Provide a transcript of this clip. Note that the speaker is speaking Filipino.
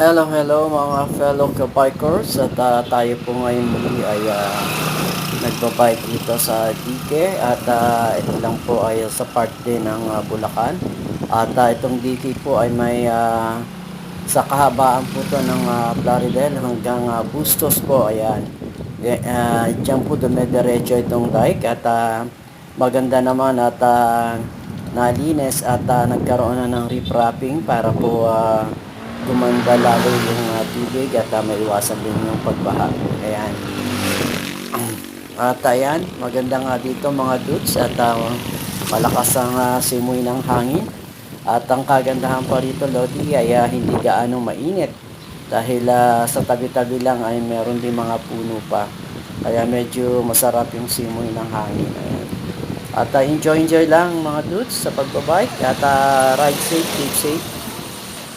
Hello mga fellow ka-bikers at tayo po ngayon muli ay nagbabike dito sa Dike at ito lang po ay sa part din ng Bulacan at itong Dike po ay may sa kahabaan po to ng Plaridel hanggang Bustos po. Ayan, dyan po dumediretso itong dike at maganda naman at nalinis at nagkaroon na ng repropping para po gumanda lalo yung tubig at maiwasan din yung pagbaha. Ayan. At ayan, maganda nga dito mga dudes at malakas ang simoy ng hangin. At ang kagandahan pa rito, Lodi, ay hindi gaano mainit dahil sa tabi-tabi lang ay meron din mga puno pa. Kaya medyo masarap yung simoy ng hangin. Ayan. At enjoy lang mga dudes sa pagbabike at ride safe, keep safe.